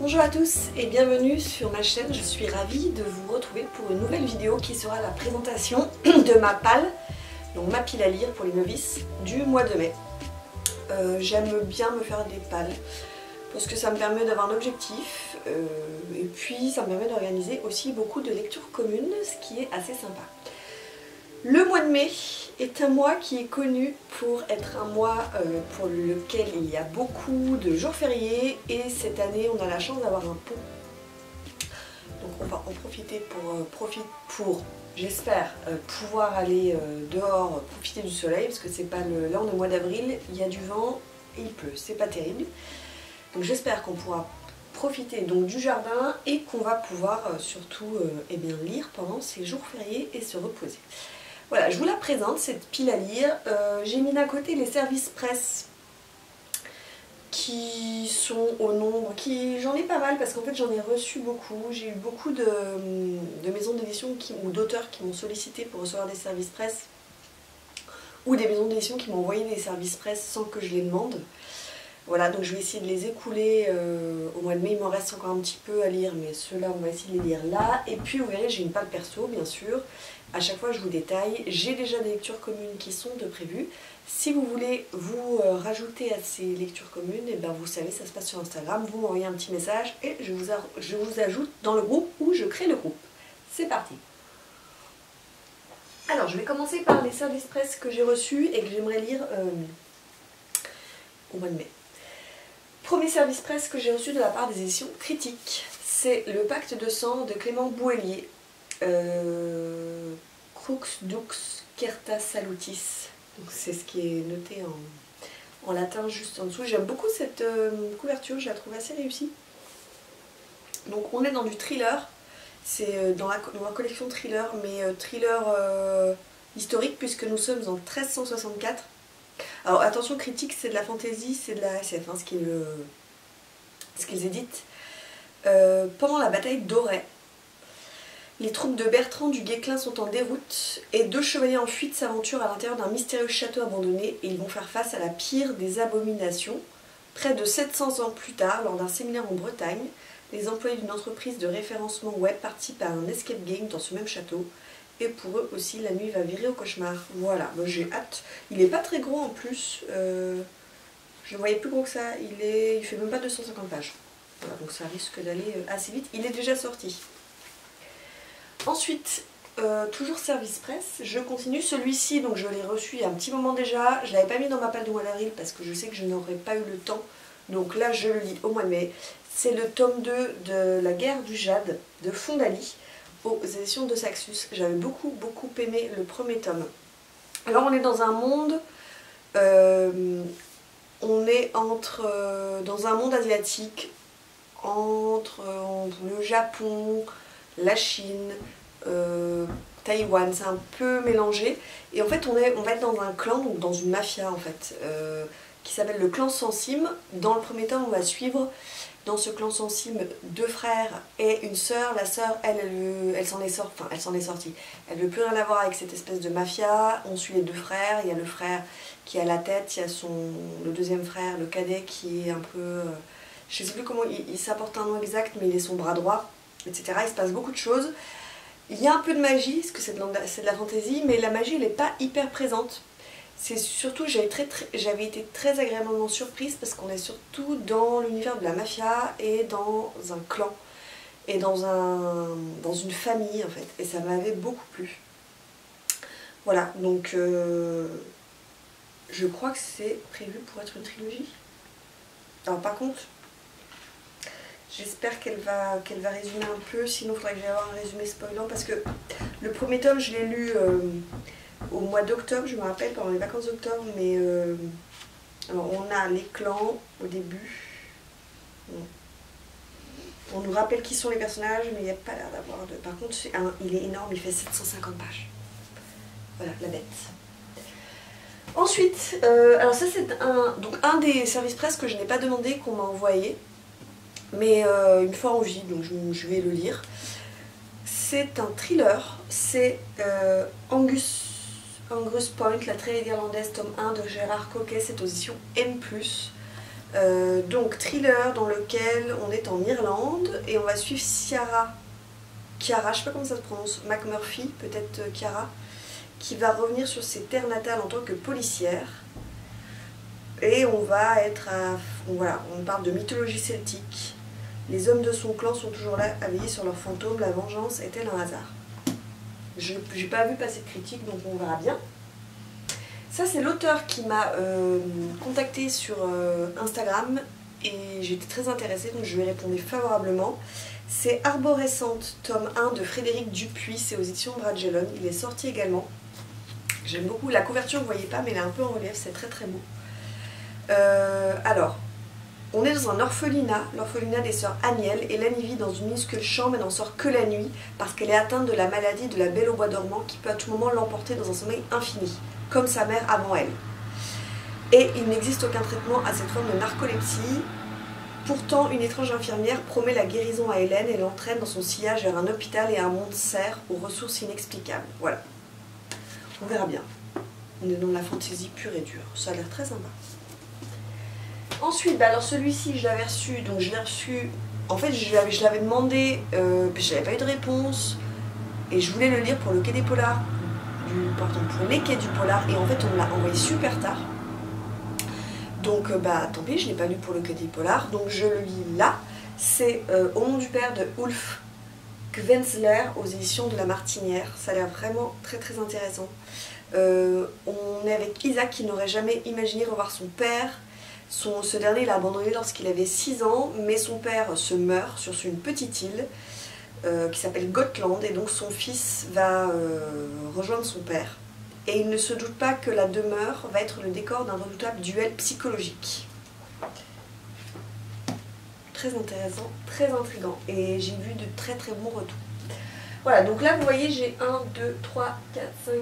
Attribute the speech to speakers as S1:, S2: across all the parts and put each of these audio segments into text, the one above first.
S1: Bonjour à tous et bienvenue sur ma chaîne. Je suis ravie de vous retrouver pour une nouvelle vidéo qui sera la présentation de ma palle, donc ma pile à lire pour les novices du mois de mai. J'aime bien me faire des pales parce que ça me permet d'avoir un objectif et puis ça me permet d'organiser aussi beaucoup de lectures communes, ce qui est assez sympa. Le mois de mai est un mois qui est connu pour être un mois pour lequel il y a beaucoup de jours fériés et cette année on a la chance d'avoir un pont. Donc on va en profiter pour j'espère, pouvoir aller dehors, profiter du soleil parce que c'est pas le... Là on est au mois d'avril, il y a du vent et il pleut, c'est pas terrible. Donc j'espère qu'on pourra profiter donc du jardin et qu'on va pouvoir surtout eh bien, lire pendant ces jours fériés et se reposer. Voilà, je vous la présente, cette pile à lire. J'ai mis d'un côté les services presse qui sont au nombre, j'en ai pas mal parce qu'en fait j'en ai reçu beaucoup. J'ai eu beaucoup de maisons d'édition ou d'auteurs qui m'ont sollicité pour recevoir des services presse ou des maisons d'édition qui m'ont envoyé des services presse sans que je les demande. Voilà, donc je vais essayer de les écouler au mois de mai. Il m'en reste encore un petit peu à lire, mais ceux-là, on va essayer de les lire là. Et puis, vous verrez, j'ai une palle perso, bien sûr. À chaque fois, je vous détaille. J'ai déjà des lectures communes qui sont de prévues. Si vous voulez vous rajouter à ces lectures communes, et ben vous savez, ça se passe sur Instagram. Vous m'envoyez un petit message et je vous ajoute dans le groupe ou je crée le groupe. C'est parti. Alors, je vais commencer par les services presse que j'ai reçus et que j'aimerais lire au mois de mai. Premier service presse que j'ai reçu de la part des éditions Critiques, c'est Le Pacte de sang de Clément Bouhélier, Crux Dux Certa Salutis, donc c'est ce qui est noté en latin juste en dessous. J'aime beaucoup cette couverture, je la trouve assez réussie. Donc on est dans du thriller, c'est dans la collection thriller, mais thriller historique puisque nous sommes en 1364. Alors attention, Critique, c'est de la fantaisie, c'est de la SF, hein, ce qu'ils éditent. Pendant la bataille d'Auray, les troupes de Bertrand du Guesclin sont en déroute et deux chevaliers en fuite s'aventurent à l'intérieur d'un mystérieux château abandonné et ils vont faire face à la pire des abominations. Près de 700 ans plus tard, lors d'un séminaire en Bretagne, les employés d'une entreprise de référencement web participent à un escape game dans ce même château. Et pour eux aussi, la nuit va virer au cauchemar. Voilà, moi j'ai hâte. Il n'est pas très gros en plus. Je le voyais plus gros que ça. Il fait même pas 250 pages. Voilà, donc ça risque d'aller assez vite. Il est déjà sorti. Ensuite, toujours service presse. Je continue. Celui-ci, donc je l'ai reçu il y a un petit moment déjà. Je ne l'avais pas mis dans ma palle du mois d'avril parce que je sais que je n'aurais pas eu le temps. Donc là, je le lis au mois de mai. C'est le tome 2 de La guerre du jade de Fondali, aux éditions de Saxus. J'avais beaucoup aimé le premier tome. Alors on est dans un monde, on est dans un monde asiatique, entre le Japon, la Chine, Taïwan, c'est un peu mélangé. Et en fait on va être dans un clan, donc dans une mafia en fait, qui s'appelle le clan Sansim. Dans le premier tome on va suivre dans ce clan Sansim deux frères et une sœur. La sœur, elle s'en est sortie. Elle veut plus rien avoir avec cette espèce de mafia. On suit les deux frères. Il y a le frère qui a la tête, il y a le deuxième frère, le cadet, qui est un peu... je ne sais plus comment, il s'apporte un nom exact, mais il est son bras droit, etc. Il se passe beaucoup de choses. Il y a un peu de magie, parce que c'est de la fantaisie, mais la magie, elle n'est pas hyper présente. C'est surtout, j'avais été très agréablement surprise parce qu'on est surtout dans l'univers de la mafia et dans un clan et dans une famille en fait, et ça m'avait beaucoup plu. Voilà, donc je crois que c'est prévu pour être une trilogie. Alors par contre, j'espère qu'elle va résumer un peu, sinon il faudrait que j'aille avoir un résumé spoilant parce que le premier tome je l'ai lu au mois d'octobre, je me rappelle, pendant les vacances d'octobre, mais alors on a les clans au début. On nous rappelle qui sont les personnages, mais il n'y a pas l'air d'avoir de... Par contre, il est énorme, il fait 750 pages. Voilà, la bête. Ensuite, alors ça c'est un des services presse que je n'ai pas demandé, qu'on m'a envoyé, mais il me fait envie, donc je vais le lire. C'est un thriller, c'est Angus Point, la tragédie irlandaise, tome 1 de Gérard Coquet, c'est aux éditions M+. Donc thriller dans lequel on est en Irlande et on va suivre Chiara, je sais pas comment ça se prononce, McMurphy, peut-être Chiara, qui va revenir sur ses terres natales en tant que policière. Et on va être voilà, on parle de mythologie celtique. Les hommes de son clan sont toujours là à veiller sur leurs fantômes. La vengeance est-elle un hasard? Je n'ai pas vu passer de critique, donc on verra bien. Ça, c'est l'auteur qui m'a contacté sur Instagram et j'étais très intéressée, donc je lui ai répondu favorablement. C'est Arborescente, tome 1 de Frédéric Dupuis, c'est aux éditions Bragelonne. Il est sorti également. J'aime beaucoup. La couverture, vous ne voyez pas, mais elle est un peu en relief, c'est très très beau. Alors, on est dans un orphelinat, l'orphelinat des sœurs Agnelle, et Lani vit dans une minuscule chambre et n'en sort que la nuit parce qu'elle est atteinte de la maladie de la Belle au bois dormant qui peut à tout moment l'emporter dans un sommeil infini, comme sa mère avant elle. Et il n'existe aucun traitement à cette forme de narcolepsie. Pourtant, une étrange infirmière promet la guérison à Hélène et l'entraîne dans son sillage vers un hôpital et un monde serre aux ressources inexplicables. Voilà. On verra bien. On est dans la fantaisie pure et dure. Ça a l'air très sympa. Ensuite, alors celui-ci, je l'avais reçu, donc je l'ai reçu, en fait je l'avais demandé, je n'avais pas eu de réponse, et je voulais le lire pour le Quai des Polars, pour les Quais du Polar, et en fait on me l'a envoyé super tard. Donc tant pis, je ne l'ai pas lu pour le Quai des Polars, donc je le lis là. C'est Au nom du père de Ulf Kvenzler aux éditions de La Martinière. Ça a l'air vraiment très très intéressant. On est avec Isaac qui n'aurait jamais imaginé revoir son père. Ce dernier l'a abandonné lorsqu'il avait 6 ans, mais son père se meurt sur une petite île qui s'appelle Gotland, et donc son fils va rejoindre son père. Et il ne se doute pas que la demeure va être le décor d'un redoutable duel psychologique. Très intéressant, très intriguant, et j'ai vu de très très bons retours. Voilà, donc là vous voyez j'ai 1, 2, 3, 4, 5,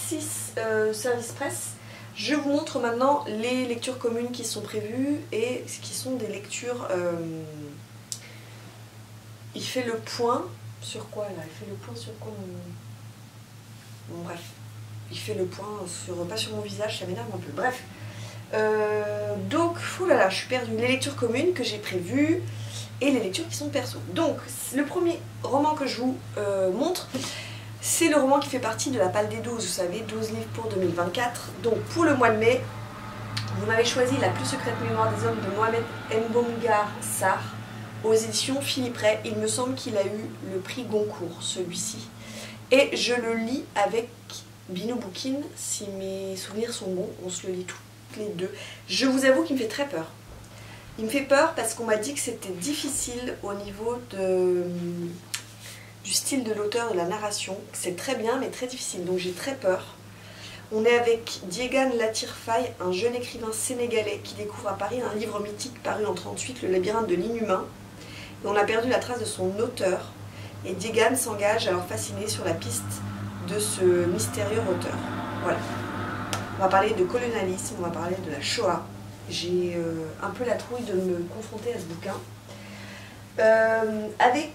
S1: 6 services presse. Je vous montre maintenant les lectures communes qui sont prévues et qui sont des lectures... Il fait le point sur quoi là? Il fait le point sur quoi Bon, bref, il fait le point sur... pas sur mon visage, ça m'énerve un peu. Bref, donc, oulala, je suis perdue. Les lectures communes que j'ai prévues et les lectures qui sont perso. Donc, le premier roman que je vous montre... C'est le roman qui fait partie de la Palle des 12, vous savez, 12 livres pour 2024. Donc pour le mois de mai, vous m'avez choisi La plus secrète mémoire des hommes de Mohamed Mbongar Sarr aux éditions Philippe Ray. Il me semble qu'il a eu le prix Goncourt, celui-ci. Et je le lis avec Binou Boukine, si mes souvenirs sont bons, on se le lit toutes les deux. Je vous avoue qu'il me fait très peur. Il me fait peur parce qu'on m'a dit que c'était difficile au niveau du style de l'auteur, de la narration. C'est très bien mais très difficile, donc j'ai très peur. On est avec Diegan Latir Faye, un jeune écrivain sénégalais qui découvre à Paris un livre mythique paru en 1938, Le labyrinthe de l'inhumain. Et on a perdu la trace de son auteur et Diegan s'engage alors fasciné sur la piste de ce mystérieux auteur. Voilà. On va parler de colonialisme, on va parler de la Shoah. J'ai un peu la trouille de me confronter à ce bouquin. Avec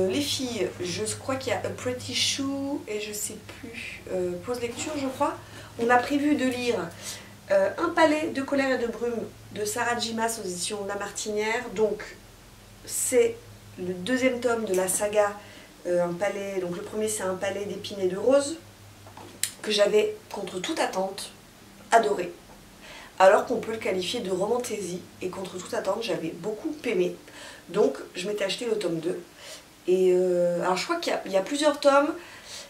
S1: les filles, je crois qu'il y a A Pretty Shoe et je sais plus, pause lecture je crois. On a prévu de lire Un palais de colère et de brume de Sarah J. Maas aux éditions La Martinière. Donc c'est le deuxième tome de la saga Un palais, donc le premier c'est Un palais d'épines et de roses, que j'avais contre toute attente adoré. Alors qu'on peut le qualifier de romantaisie, et contre toute attente j'avais beaucoup aimé. Donc je m'étais acheté le tome 2. Et alors je crois qu'il y a plusieurs tomes,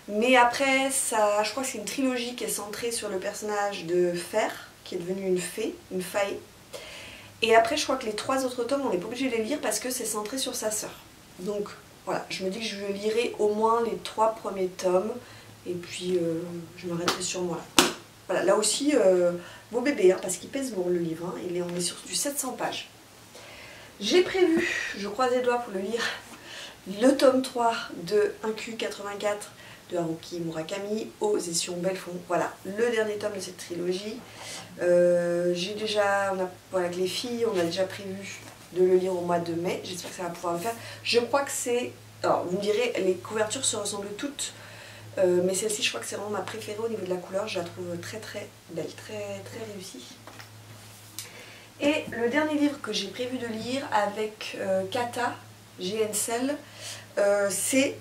S1: mais après ça, je crois que c'est une trilogie qui est centrée sur le personnage de Fer, qui est devenue une fée, une faille. Et après je crois que les 3 autres tomes on n'est pas obligé de les lire parce que c'est centré sur sa sœur. Donc voilà, je me dis que je lirai au moins les 3 premiers tomes, et puis je m'arrêterai sur moi là. Voilà, là aussi, beau bébé, hein, parce qu'il pèse lourd le livre, hein, on est sur du 700 pages. J'ai prévu, je croise les doigts pour le lire, le tome 3 de 1Q84 de Haruki Murakami aux éditions Belfond. Voilà, le dernier tome de cette trilogie. J'ai déjà, voilà, avec les filles, on a déjà prévu de le lire au mois de mai. J'espère que ça va pouvoir le faire. Je crois que c'est... Alors, vous me direz, les couvertures se ressemblent toutes, mais celle-ci, je crois que c'est vraiment ma préférée au niveau de la couleur. Je la trouve très très belle, très très réussie. Et le dernier livre que j'ai prévu de lire avec Kata, GNCL, c'est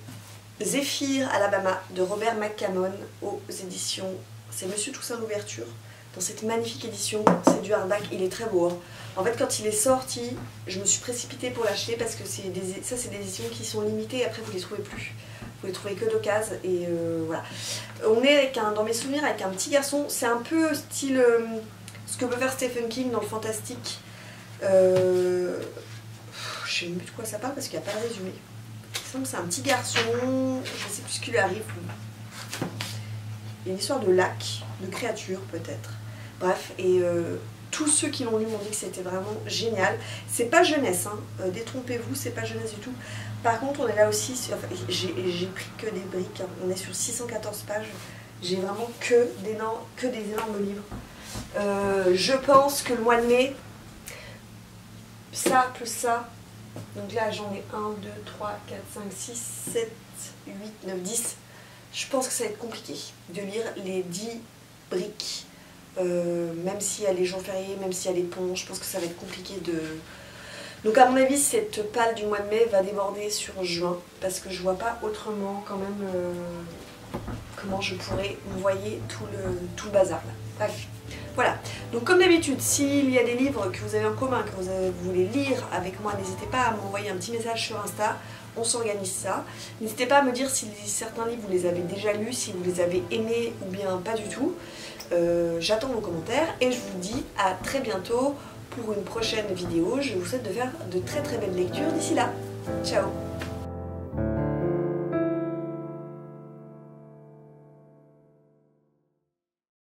S1: Zéphyr, Alabama de Robert McCammon aux éditions, c'est Monsieur Toussaint l'Ouverture. Dans cette magnifique édition, c'est du hardback, il est très beau. Hein. En fait, quand il est sorti, je me suis précipitée pour l'acheter parce que c'est des éditions qui sont limitées et après vous les trouvez plus. Vous les trouvez que d'occasion et voilà. On est avec dans mes souvenirs avec un petit garçon, c'est un peu style ce que peut faire Stephen King dans le fantastique. Je sais même plus de quoi ça parle parce qu'il n'y a pas de résumé. C'est un petit garçon, je ne sais plus ce qui lui arrive. Il y a une histoire de lac, de créature peut-être. Bref, et tous ceux qui l'ont lu m'ont dit que c'était vraiment génial. C'est pas jeunesse, hein. Détrompez-vous, c'est pas jeunesse du tout. Par contre, on est là aussi, enfin, j'ai pris que des briques, hein. On est sur 614 pages. J'ai vraiment que des énormes livres. Je pense que le mois de mai, ça plus ça, donc là j'en ai 1, 2, 3, 4, 5, 6, 7, 8, 9, 10. Je pense que ça va être compliqué de lire les 10 briques. Même s'il y a les jours fériés, même s'il y a les ponts, je pense que ça va être compliqué de... Donc à mon avis, cette palle du mois de mai va déborder sur juin, parce que je vois pas autrement quand même comment je pourrais envoyer tout le bazar là. Bref, voilà. Donc comme d'habitude, s'il y a des livres que vous avez en commun, que vous voulez lire avec moi, n'hésitez pas à m'envoyer un petit message sur Insta. On s'organise ça. N'hésitez pas à me dire si certains livres vous les avez déjà lus, si vous les avez aimés ou bien pas du tout. J'attends vos commentaires et je vous dis à très bientôt pour une prochaine vidéo. Je vous souhaite de faire de très très belles lectures d'ici là. Ciao!